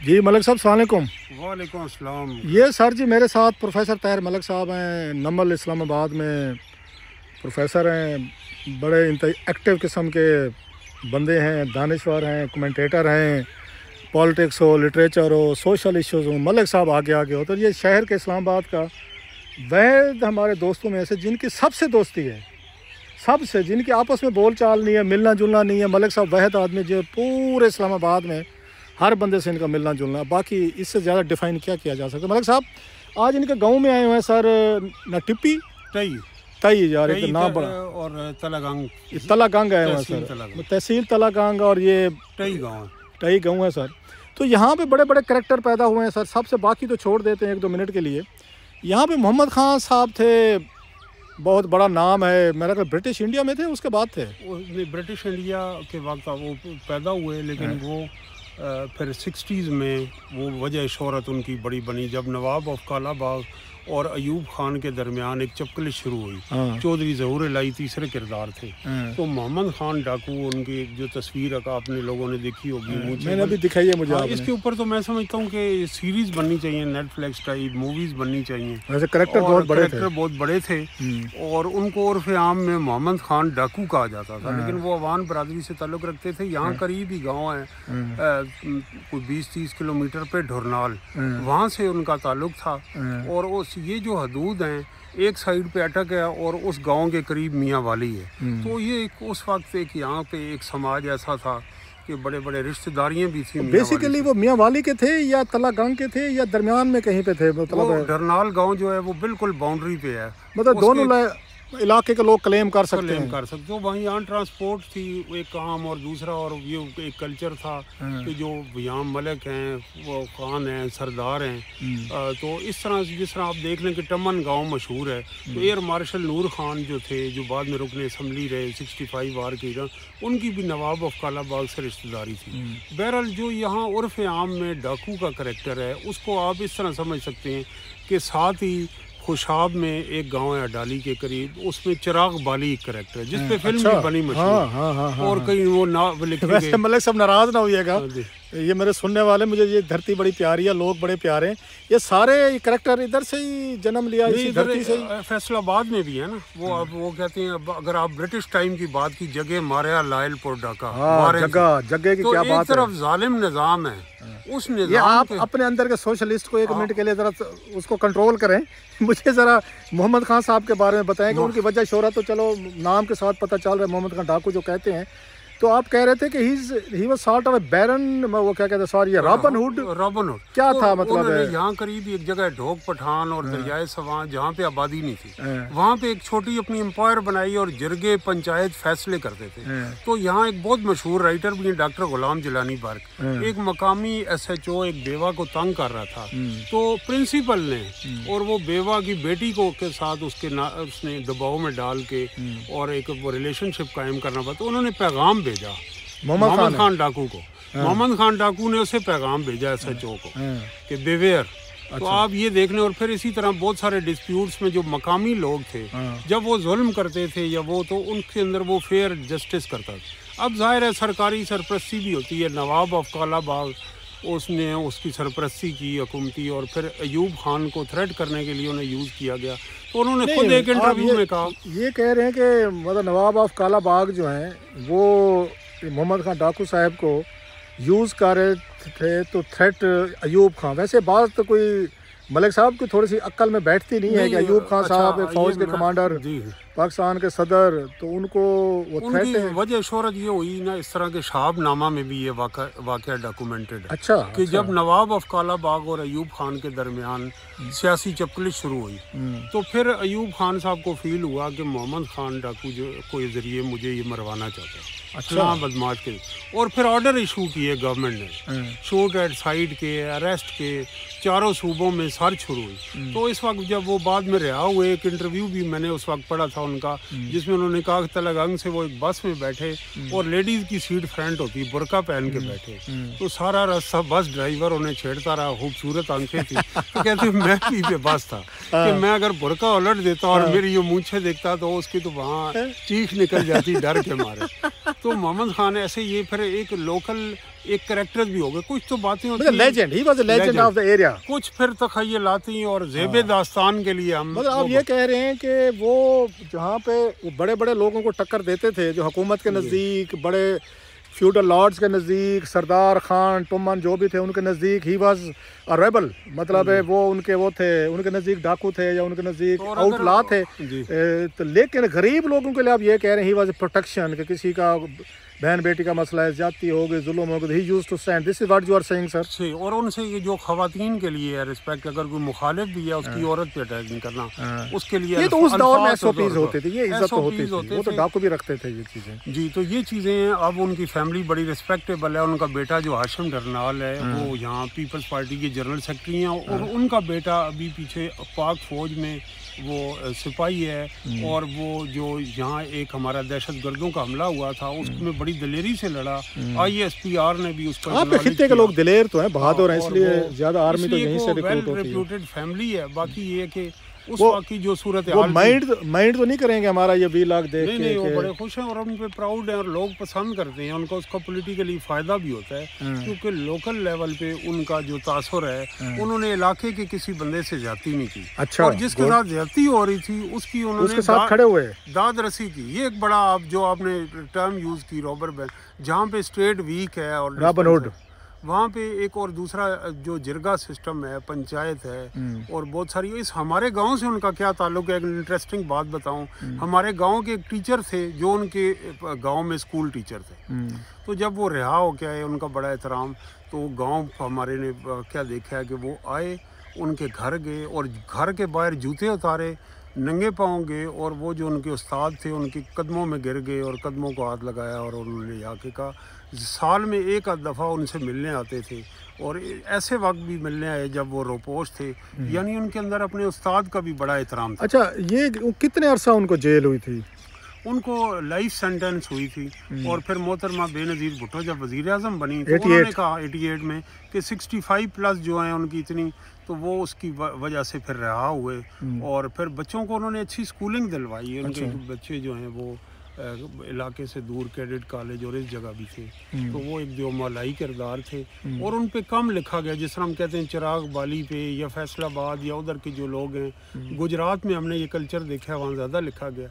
जी मलिक साहब सलाम अलैकुम। वालेकुम अस्सलाम। ये सर जी मेरे साथ प्रोफेसर ताहिर मलिक साहब हैं, नमल इस्लामाबाद में प्रोफेसर हैं। बड़े एक्टिव किस्म के बंदे हैं, दानिश्वर हैं, कमेंटेटर हैं। पॉलिटिक्स हो, लिटरेचर हो, सोशल इश्यूज़ हो, मलिक साहब आगे आगे हो। तो ये शहर के इस्लामाबाद का वह हमारे दोस्तों में से जिनकी सबसे दोस्ती है, सबसे जिनकी आपस में बोल चाल नहीं है, मिलना जुलना नहीं है। मलिक साहब वहद आदमी जो पूरे इस्लामाबाद में हर बंदे से इनका मिलना जुलना, बाकी इससे ज़्यादा डिफ़ाइन क्या किया जा सकता है। मलिक साहब आज इनके गांव में आए हुए हैं सर, न टिप्पी तई तई जा रहे नाम बड़ा और तलागंग तलागंग आए हुए हैं सर, तहसील तलागंग, और ये टई गाँव है सर। तो यहाँ पे बड़े बड़े करैक्टर पैदा हुए हैं सर। सबसे बाकी तो छोड़ देते हैं 1-2 मिनट के लिए। यहाँ पे मोहम्मद खान साहब थे, बहुत बड़ा नाम है। मेरा ख्याल ब्रिटिश इंडिया में थे, उसके बाद थे ब्रिटिश इंडिया के वक्त वो पैदा हुए, लेकिन वो फिर 60s में वो वजह शोहरत उनकी बड़ी बनी जब नवाब ऑफ कालाबाग और अयूब खान के दरमियान एक चपकलिश शुरू हुई। चौधरी ज़हूर इलाही तीसरे किरदार थे। तो मोहम्मद खान डाकू, उनकी जो तस्वीर आपने लोगों ने देखी होगी, मैंने अभी दिखाई है मुझे। इसके ऊपर तो मैं समझता हूँ कि सीरीज बननी चाहिए, नेटफ्लिक्स टाइप मूवीज बननी चाहिए। वैसे करैक्टर बहुत बड़े थे और उनको उर्फ आम में मोहम्मद खान डाकू कहा जाता था। लेकिन वो अवान बरादरी से ताल्लुक़ रखते थे। यहाँ करीब ही गाँव है, कोई 20-30 किलोमीटर पे ढुरनाल, वहाँ से उनका ताल्लुक़ था। और उस ये जो हदूद हैं, एक साइड पे अटक है और उस गांव के करीब मियाँ वाली है। तो ये एक उस वक्त एक यहाँ पे एक समाज ऐसा था कि बड़े बड़े रिश्तेदारियाँ भी थी। बेसिकली वो मियाँ वाली के थे या तलागंग के थे या दरमियान में कहीं पे थे? मतलब ढरनाल गांव जो है वो बिल्कुल बाउंड्री पे है, मतलब दोनों इलाके के लोग क्लेम कर सकते हैं। तो वहीं यहाँ ट्रांसपोर्ट थी एक काम, और दूसरा और ये एक कल्चर था कि जो यहाँ मलिक हैं, वो खान हैं, सरदार हैं। तो इस तरह से जिस तरह आप देख लें कि टमन गांव मशहूर है, तो एयर मार्शल नूर खान जो थे, जो बाद में रुकने असम्बली रहे 65 वार के, उनकी भी नवाब ऑफ कालाबाग से रिश्तेदारी थी। बहरहाल जो यहाँ उर्फ आम में डाकू का करैक्टर है, उसको आप इस तरह समझ सकते हैं कि साथ ही खुशाब में एक गांव है अडाली के करीब, उसमें चिराग बाली एक करैक्टर है जिसपे फिल्म भी बनी मशहूर। और कहीं वो ना वैसे मलिक सब नाराज ना होइएगा, ये मेरे सुनने वाले, मुझे ये धरती बड़ी प्यारी है, लोग बड़े प्यारे हैं। ये सारे करैक्टर इधर से ही जन्म लिया, इसी धरती से ही। फैसलाबाद में भी है ना वो। अब वो कहते हैं, अगर आप ब्रिटिश टाइम की बात की, जगह मारिया लायलपुर डाका, जगह की क्या बात है। एक तरफ जालिम निजाम है, उस निजाम ये आप अपने अंदर के सोशलिस्ट को 1 मिनट के लिए जरा उसको कंट्रोल करें। मुझे ज़रा मोहम्मद खान साहब के बारे में बताएं कि उनकी वजह शोहरत तो चलो नाम के साथ पता चल रहा है, मोहम्मद खान डाकू जो कहते हैं। तो आप कह रहे थे कि he was sort of a baron, वो क्या कहते हैं, सॉरी, रॉबिन हुड क्या था मतलब है? यहाँ करीब एक जगह ढोक पठान और दरियाए सवां, जहाँ पे आबादी नहीं थी, वहाँ पे एक छोटी अपनी एम्पायर बनाई और जिरगे पंचायत फैसले करते थे। तो यहाँ एक बहुत मशहूर राइटर भी है, डॉक्टर गुलाम जिलानी बर्क। एक मकामी SHO एक बेवा को तंग कर रहा था, तो प्रिंसिपल ने और वो बेवा की बेटी को के साथ उसने दबाव में डाल के और एक वो रिलेशनशिप कायम करना पड़ा। तो उन्होंने पैगाम भेजा मोहम्मद खान डाकू को। मोहम्मद खान डाकू ने उसे पैगाम भेजा SHO को कि बेवेयर। तो आप ये देख लें। और फिर इसी तरह बहुत सारे डिस्प्यूट्स में जो मकामी लोग थे, जब वो जुल्म करते थे या वो, तो उनके अंदर वो फेयर जस्टिस करता था। अब जाहिर है सरकारी सरपरस्ती भी होती है। नवाब ऑफ कालाबाग उसने उसकी सरपरस्ती की हुकूमती, और फिर अयूब खान को थ्रेट करने के लिए उन्हें यूज़ किया गया। तो उन्होंने खुद एक इंटरव्यू में कहा, ये कह रहे हैं कि मतलब नवाब ऑफ कालाबाग जो हैं वो मोहम्मद खान डाकू साहब को यूज़ कर रहे थे, तो थ्रेट अयूब खान। वैसे बात तो कोई मलिक साहब की थोड़ी सी अक्ल में बैठती नहीं है कि अयूब खान साहब एक फौज के कमांडर, पाकिस्तान के सदर, तो उनको वो थ्रेट है। वजह शोहरत ये हुई ना, इस तरह के शहाबनामा में भी ये वाक़या डॉक्यूमेंटेड है। कि जब नवाब ऑफ कालाबाग और अयूब खान के दरमियान सियासी चपकलिश शुरू हुई, तो फिर अयूब खान साहब को फील हुआ कि मोहम्मद खान डाकू जो कोई ज़रिए मुझे ये मरवाना चाहता है, बदमाश के। और फिर ऑर्डर इशू किए गवर्नमेंट ने, शूट एट साइड के, अरेस्ट के, चारों सूबों में सर्च शुरू हुई। तो इस वक्त जब वो बाद में रिहा हुए, एक इंटरव्यू भी मैंने उस वक्त पढ़ा था उनका, जिसमें उन्होंने कहा कि तलागंग से वो एक बस में बैठे और लेडीज़ की सीट फ्रंट होती, बुरका पहन के बैठे, तो सारा रास्ता बस ड्राइवर उन्हें छेड़ता रहा, खूबसूरत आंखें थी। तो कहते मैं भी बेबस था कि मैं अगर बुरका उलट देता और मेरी ये मूंछें देखता तो उसकी तो वहाँ चीख निकल जाती डर के मारे। तो मोहम्मद खान ऐसे ये फिर एक लोकल एक कैरेक्टर भी हो गए, कुछ तो बातें होती हैं, legend, he was a legend of the area. कुछ फिर तखयलाती और ज़ेबे दास्तान के लिए हम मतलब आप ये कह रहे हैं कि वो जहाँ पे बड़े बड़े लोगों को टक्कर देते थे, जो हुकूमत के नज़दीक, बड़े फ्यूडल लॉर्ड्स के नज़दीक, सरदार खान टुमन जो भी थे उनके नज़दीक, ही वाज अ रेबल, मतलब है वो उनके उनके नज़दीक डाकू थे या उनके नज़दीक आउटला थे। तो लेकिन गरीब लोगों के लिए आप ये कह रहे हैं ही वाज प्रोटेक्शन, कि किसी का बहन बेटी का मसला है, ज्यादती हो गई, जुल्म हो गई, he used to stand, this is what you are saying sir. और उनसे ये जो खवातीन के लिए है रिस्पेक्ट, अगर कोई मुखालिफ भी है उसकी औरत पे अटैक नहीं करना, उसके लिए ये तो उस दौर में एसओपीज होते थे, ये इज्जत तो होती थी, वो तो डाकू भी रखते थे ये चीजें। जी, तो ये चीज़ें अब उनकी फैमिली बड़ी रिस्पेक्टेबल है। उनका बेटा जो हाशिम डरनाल है वो यहाँ पीपल्स पार्टी के जनरल सेक्रेटरी हैं, और उनका बेटा अभी पीछे पाक फौज में वो सिपाही है, और वो जो यहाँ एक हमारा दहशत गर्दों का हमला हुआ था उसमें बड़ी दिलेरी से लड़ा। ISPR ने भी उसको आपके खित्ते के लोग दिलेर तो हैं, बहादुर हैं, इसलिए ज्यादा आर्मी तो यहीं से रिक्रूट होती है। रेप्यूटेड फैमिली है। बाकी ये कि उस वक्त की जो सूरत वो माइंड तो नहीं करेंगे हमारा ये 20 लाख देख के। नहीं, वो बड़े खुश हैं और उन पे प्राउड हैं और लोग पसंद करते हैं उनको। उसका पॉलिटिकली फायदा भी होता है, क्योंकि लोकल लेवल पे उनका जो तासुर है, उन्होंने इलाके के किसी बंदे से ज्यादती नहीं की। अच्छा, और जिसके साथ ज्यादती हो रही थी उसकी उन्होंने उसके साथ खड़े हुए दाद रसी की। ये एक बड़ा जो आपने टर्म यूज की रॉबर बैन, जहाँ पे स्टेट वीक है और रॉबिन हुड, वहाँ पे एक और दूसरा जो जिरगा सिस्टम है, पंचायत है, और बहुत सारी। इस हमारे गांव से उनका क्या ताल्लुक है, एक इंटरेस्टिंग बात बताऊं। हमारे गांव के एक टीचर थे जो उनके गांव में स्कूल टीचर थे। तो जब वो रिहा हो के आए, उनका बड़ा एहतराम, तो गांव हमारे ने क्या देखा है कि वो आए, उनके घर गए और घर के बाहर जूते उतारे, नंगे पाँव गए, और वो जो उनके उस्ताद थे उनके कदमों में गिर गए और कदमों को हाथ लगाया, और उन्होंने आके कहा, साल में एक आध दफ़ा उनसे मिलने आते थे, और ऐसे वक्त भी मिलने आए जब वो रोपोश थे। यानी उनके अंदर अपने उस्ताद का भी बड़ा एहतराम था। अच्छा, ये कितने अरसा उनको जेल हुई थी? उनको लाइफ सेंटेंस हुई थी, और फिर मोहतरमा बेनज़ीर भुट्टो जब वज़ीर आज़म बनी तो उन्होंने कहा 88 में कि 65 प्लस जो हैं उनकी इतनी, तो वो उसकी वजह से फिर रहा हुए, और फिर बच्चों को उन्होंने अच्छी स्कूलिंग दिलवाई। उनके बच्चे जो हैं वो इलाके से दूर कैडेट कॉलेज और इस जगह भी थे, तो वो एक जो मलाई किरदार थे, और उन पे कम लिखा गया। जिस तरह हम कहते हैं चिराग बाली पे या फैसलाबाद या उधर के जो लोग हैं, गुजरात में हमने ये कल्चर देखा है, वहाँ ज़्यादा लिखा गया।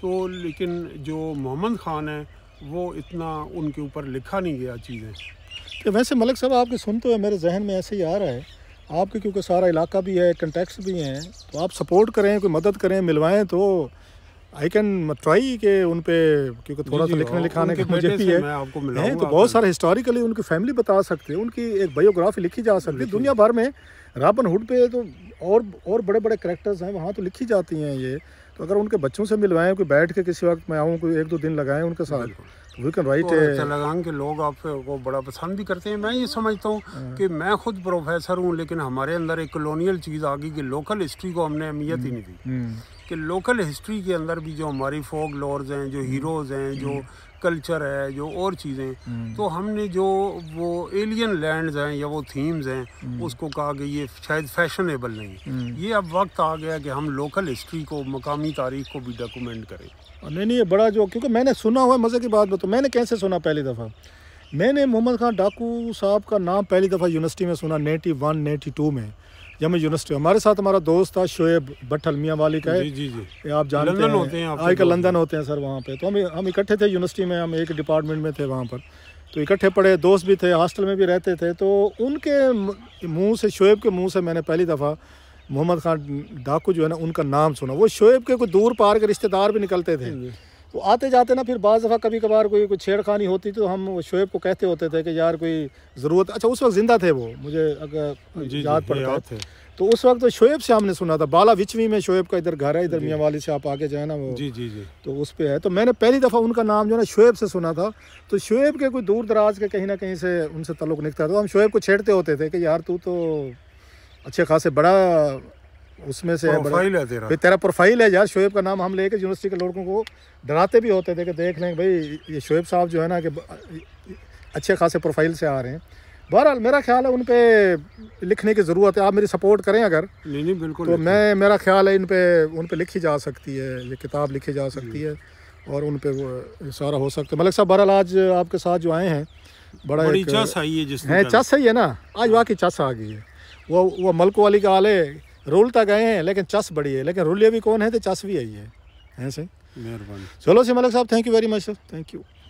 तो लेकिन जो मोहम्मद खान है वो इतना उनके ऊपर लिखा नहीं गया चीज़ें। तो वैसे मलिक साहब आपके सुनते हुए मेरे जहन में ऐसे ही आ रहा है, आपके क्योंकि सारा इलाका भी है, कंटेक्ट्स भी हैं, तो आप सपोर्ट करें, कोई मदद करें, मिलवाएं, तो आई कैन ट्राई के उन पे, क्योंकि थोड़ा सा लिखने लिखाने का मुझे भी है, तो बहुत सारे हिस्टोरिकली उनकी फैमिली बता सकते हैं, उनकी एक बायोग्राफी लिखी जा सकती है। दुनिया भर में रॉबिन हुड पे तो और बड़े बड़े कैरेक्टर्स हैं, वहाँ तो लिखी जाती हैं ये। तो अगर उनके बच्चों से मिलवाएं, कोई बैठ के किसी वक्त मैं आऊँ, कोई 1-2 दिन लगाएं उनके साथ, वी कैन राइट। तेलंगाना के लोग आपको बड़ा पसंद भी करते हैं। मैं ये समझता हूँ कि मैं खुद प्रोफेसर हूँ, लेकिन हमारे अंदर एक कॉलोनियल चीज़ आ गई कि लोकल हिस्ट्री को हमने अहमियत ही नहीं दी, कि लोकल हिस्ट्री के अंदर भी जो हमारी फोक लॉर्स हैं, जो हीरोज़ हैं, जो कल्चर है, जो और चीज़ें, तो हमने जो वो एलियन लैंड्स हैं या वो थीम्स हैं, उसको कहा कि ये शायद फैशनेबल नहीं। ये अब वक्त आ गया कि हम लोकल हिस्ट्री को, मकामी तारीख को भी डॉक्यूमेंट करें। नहीं, ये बड़ा जो, क्योंकि मैंने सुना हुआ, मज़े की बात बताऊँ, मैंने कैसे सुना, पहली दफ़ा मैंने मोहम्मद खान डाकू साहब का नाम पहली दफ़ा यूनिवर्सिटी में सुना 91-92 में, जब मैं यूनिवर्सिटी, हमारे साथ हमारा दोस्त था शोएब भट्टल मियाँ वाली का है, जी। आप जानते हैं, आजकल लंदन होते हैं सर वहाँ पे। तो हम इकट्ठे थे यूनिवर्सिटी में, हम एक डिपार्टमेंट में थे वहाँ पर, तो इकट्ठे पढ़े, दोस्त भी थे, हॉस्टल में भी रहते थे। तो उनके मुँह से, शोएब के मुँह से मैंने पहली दफ़ा मोहम्मद खान डाकू जो है ना, उनका नाम सुना। वो शोएब के कोई दूर पार के रिश्तेदार भी निकलते थे, तो आते जाते ना, फिर बाज़ दफ़ा कभी कभार कोई छेड़खानी होती तो हम शोएब को कहते होते थे कि यार कोई ज़रूरत, अच्छा उस वक्त ज़िंदा थे वो, मुझे अगर याद पड़ता है, तो उस वक्त तो शोएब से हमने सुना था। बाला विचवी में शोएब का इधर घर है, इधर मियाँ वाली से आप आगे जाए ना, वो जी, तो उस पे है। तो मैंने पहली दफ़ा उनका नाम जो है ना शोएब से सुना था। तो शोएब के कोई दूर दराज के कहीं ना कहीं से उनसे ताल्लुक़ निकलता था। तो हम शोएब को छेड़ते होते थे कि यार तू तो अच्छे खासे बड़ा उसमें से है, तेरा प्रोफाइल है यार। शोएब का नाम हम लेके यूनिवर्सिटी के लड़कों को डराते भी होते थे कि देख लें भाई ये शोएब साहब जो है ना, कि अच्छे खासे प्रोफाइल से आ रहे हैं। बहरहाल मेरा ख्याल है उन पे लिखने की ज़रूरत है, आप मेरी सपोर्ट करें अगर। नहीं बिल्कुल, तो मेरा ख्याल है उन पे लिखी जा सकती है, ये किताब लिखी जा सकती है। और उन पे वो सारा हो सकता है। मलिक साहब बहरहाल आज आपके साथ जो आए हैं बड़ी चस आई है, जिसने चस सही है ना, आज वाकई चस आ गई है। वो मलको वाली का हाल है, रूल तक गए हैं लेकिन चस बड़ी है, लेकिन रूलिया भी कौन है तो चस भी आई है सही। मेहरबानी। चलो सी मलिक साहब, thank you very much sir, thank you.